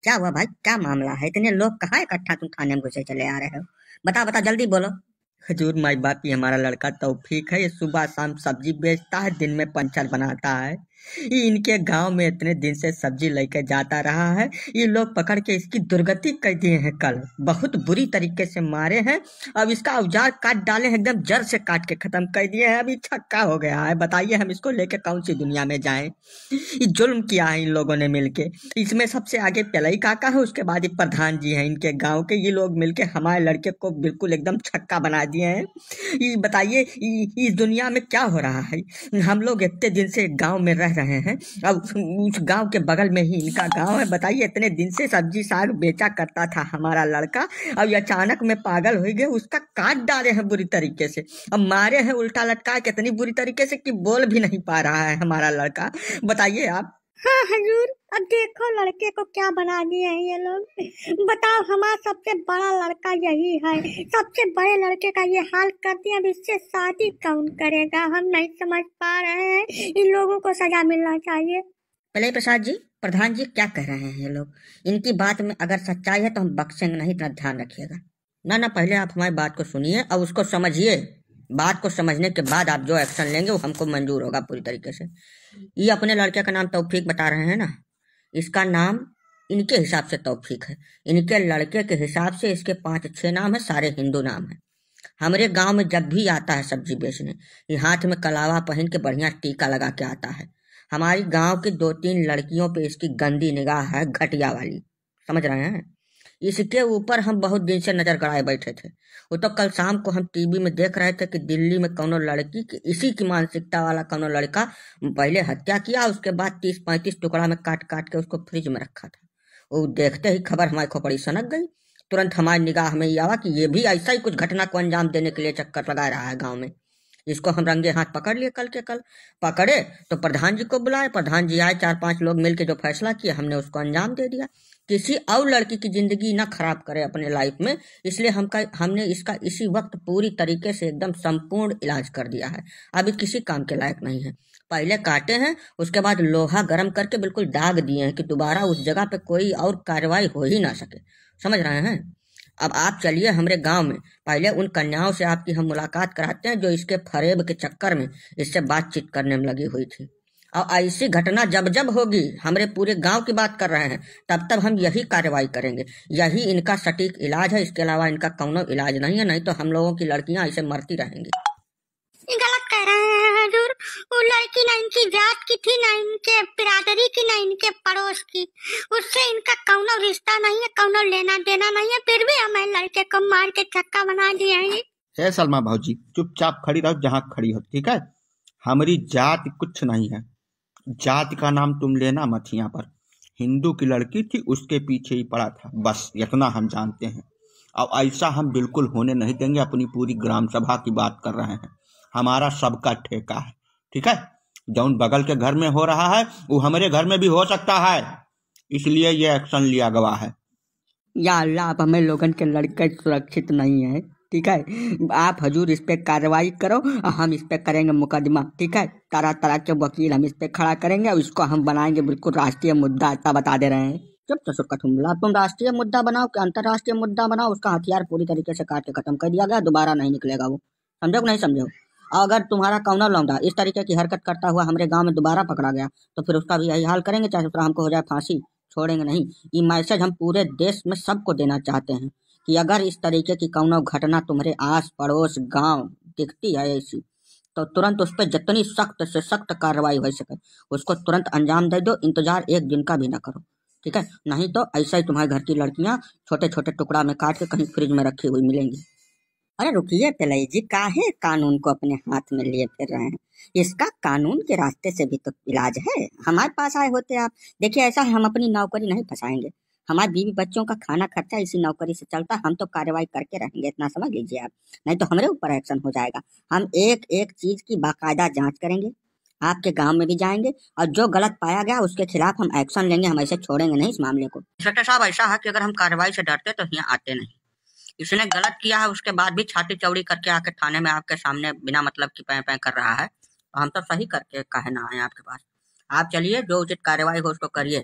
क्या हुआ भाई, क्या मामला है? इतने लोग कहाँ इकट्ठा तुम थाने में घुसे चले आ रहे हो? बता बता जल्दी बोलो। हजूर माई बाप, ये हमारा लड़का तौफीक है। ये सुबह शाम सब्जी बेचता है, दिन में पंचर बनाता है। ये इनके गांव में इतने दिन से सब्जी लेकर जाता रहा है। ये लोग पकड़ के इसकी दुर्गति कर दिए हैं, कल बहुत बुरी तरीके से मारे हैं। अब इसका औजार काट डाले हैं, एकदम जड़ से काट के खत्म कर दिए हैं। अभी छक्का हो गया है। बताइए हम इसको लेके कौन सी दुनिया में जाएं? ये जुल्म किया है इन लोगों ने मिलके। इसमें सबसे आगे पेलई काका है, उसके बाद ये प्रधान जी हैं इनके गांव के। ये लोग मिलके हमारे लड़के को बिल्कुल एकदम छक्का बना दिए हैं। ये बताइए इस दुनिया में क्या हो रहा है? हम लोग इतने दिन से गांव में रह रहे हैं। अब उस गांव के बगल में ही इनका गांव है। बताइए, इतने दिन से सब्जी साग बेचा करता था हमारा लड़का। अब ये अचानक में पागल हो गए, उसका काट डाले हैं बुरी तरीके से। अब मारे हैं उल्टा लटका के इतनी बुरी तरीके से कि बोल भी नहीं पा रहा है हमारा लड़का। बताइए आप। हाँ हजूर, अब देखो लड़के को क्या बना दिए हैं ये लोग। बताओ, हमारा सबसे बड़ा लड़का यही है, सबसे बड़े लड़के का ये हाल कर दिया। अब इससे शादी कौन करेगा? हम नहीं समझ पा रहे हैं। इन लोगों को सजा मिलना चाहिए। पलई प्रसाद जी, प्रधान जी क्या कह रहे हैं ये लोग? इनकी बात में अगर सच्चाई है तो हम बख्शेंगे नहीं, इतना ध्यान रखिएगा। ना ना, पहले आप हमारी बात को सुनिए और उसको समझिए। बात को समझने के बाद आप जो एक्शन लेंगे वो हमको मंजूर होगा पूरी तरीके से। ये अपने लड़के का नाम तौफीक बता रहे हैं ना? इसका नाम इनके हिसाब से तौफीक है। इनके लड़के के हिसाब से इसके 5-6 नाम है, सारे हिंदू नाम है। हमारे गांव में जब भी आता है सब्जी बेचने, ये हाथ में कलावा पहन के बढ़िया टीका लगा के आता है। हमारी गांव की 2-3 लड़कियों पे इसकी गंदी निगाह है, घटिया वाली। समझ रहे हैं? इसके ऊपर हम बहुत दिन से नजर गड़ाए बैठे थे। वो तो कल शाम को हम टीवी में देख रहे थे कि दिल्ली में कौनो लड़की की इसी की मानसिकता वाला कौनो लड़का पहले हत्या किया, उसके बाद 30-35 टुकड़ा में काट काट के उसको फ्रिज में रखा था। वो देखते ही खबर हमारी खोपड़ी सनक गई। तुरंत हमारी निगाह में ये आवा कि ये भी ऐसा ही कुछ घटना को अंजाम देने के लिए चक्कर लगा रहा है गाँव में। इसको हम रंगे हाथ पकड़ लिए। कल के कल पकड़े तो प्रधान जी को बुलाए, प्रधान जी आए, 4-5 लोग मिलके जो फैसला किया हमने उसको अंजाम दे दिया। किसी और लड़की की जिंदगी ना खराब करे अपने लाइफ में, इसलिए हमने इसका इसी वक्त पूरी तरीके से एकदम संपूर्ण इलाज कर दिया है। अभी किसी काम के लायक नहीं है। पहले काटे हैं, उसके बाद लोहा गर्म करके बिल्कुल दाग दिए हैं कि दोबारा उस जगह पे कोई और कार्रवाई हो ही ना सके। समझ रहे हैं? अब आप चलिए हमारे गांव में, पहले उन कन्याओं से आपकी हम मुलाकात कराते हैं जो इसके फरेब के चक्कर में इससे बातचीत करने में लगी हुई थी। और ऐसी घटना जब जब होगी, हमारे पूरे गांव की बात कर रहे हैं, तब तब हम यही कार्रवाई करेंगे। यही इनका सटीक इलाज है, इसके अलावा इनका कौनो इलाज नहीं है। नहीं तो हम लोगों की लड़कियां ऐसे मरती रहेंगी। गलत कह रहे हैं हजूर। वो लड़की ना इनकी जात की थी, ना इनके बिरादरी की, ना इनके पड़ोस की। उससे इनका कौनो रिश्ता नहीं है, कौनो लेना देना नहीं है। फिर भी हमारे लड़के को मार के छक्का बना दिया है। सलमा भाजी, चुपचाप खड़ी रहो जहाँ खड़ी हो, ठीक है? हमारी जात कुछ नहीं है। जात का नाम तुम लेना मत यहाँ पर। हिंदू की लड़की थी, उसके पीछे ही पड़ा था, बस इतना हम जानते हैं। अब ऐसा हम बिल्कुल होने नहीं देंगे। अपनी पूरी ग्राम सभा की बात कर रहे हैं। हमारा सबका ठेका है, ठीक है? जौन बगल के घर में हो रहा है वो हमारे घर में भी हो सकता है, इसलिए ये एक्शन लिया गया है। या अल्लाह, आप हमें लोगन के लड़के सुरक्षित नहीं है, ठीक है? आप हजूर इस पे कार्रवाई करो और हम इस पे करेंगे मुकदमा, ठीक है? तरह तरह के वकील हम इस पे खड़ा करेंगे और इसको हम बनाएंगे बिल्कुल राष्ट्रीय मुद्दा। ऐसा बता दे रहे हैं। जब तसर कठुमला, तुम राष्ट्रीय मुद्दा बनाओ कि अंतर्राष्ट्रीय मुद्दा बनाओ, उसका हथियार पूरी तरीके से काट के खत्म कर दिया गया, दोबारा नहीं निकलेगा वो। समझो कि नहीं समझो? अगर तुम्हारा कौनो लौंडा इस तरीके की हरकत करता हुआ हमारे गांव में दोबारा पकड़ा गया तो फिर उसका भी यही हाल करेंगे, चाहे उसका हमको हो जाए फांसी, छोड़ेंगे नहीं। ये मैसेज हम पूरे देश में सबको देना चाहते हैं कि अगर इस तरीके की कौनो घटना तुम्हारे आस पड़ोस गांव दिखती है ऐसी, तो तुरंत उस पर जितनी सख्त से सख्त कार्रवाई हो सके उसको तुरंत अंजाम दे दो। इंतजार एक दिन का भी ना करो, ठीक है? नहीं तो ऐसा ही तुम्हारे घर की लड़कियां छोटे छोटे टुकड़ा में काट के कहीं फ्रिज में रखी हुई मिलेंगी। अरे रुकिए पिल्लई जी, काहे कानून को अपने हाथ में लिए फिर रहे हैं? इसका कानून के रास्ते से भी तो इलाज है। हमारे पास आए होते आप। देखिए, ऐसा है, हम अपनी नौकरी नहीं फंसाएंगे। हमारे बीवी बच्चों का खाना खर्चा इसी नौकरी से चलता। हम तो कार्रवाई करके रहेंगे, इतना समझ लीजिए आप। नहीं तो हमारे ऊपर एक्शन हो जाएगा। हम एक एक चीज की बाकायदा जांच करेंगे, आपके गांव में भी जाएंगे और जो गलत पाया गया उसके खिलाफ हम एक्शन लेंगे। हम ऐसे छोड़ेंगे नहीं इस मामले को। इंस्पेक्टर साहब, ऐसा है कि अगर हम कार्रवाई से डरते तो यहाँ आते नहीं। इसने गलत किया है, उसके बाद भी छाती चौड़ी करके आके थाने में आपके सामने बिना मतलब की पैं पैं कर रहा है। तो हम तो सही करके कहे ना आए आपके पास। आप चलिए, जो उचित कार्रवाई हो उसको करिए।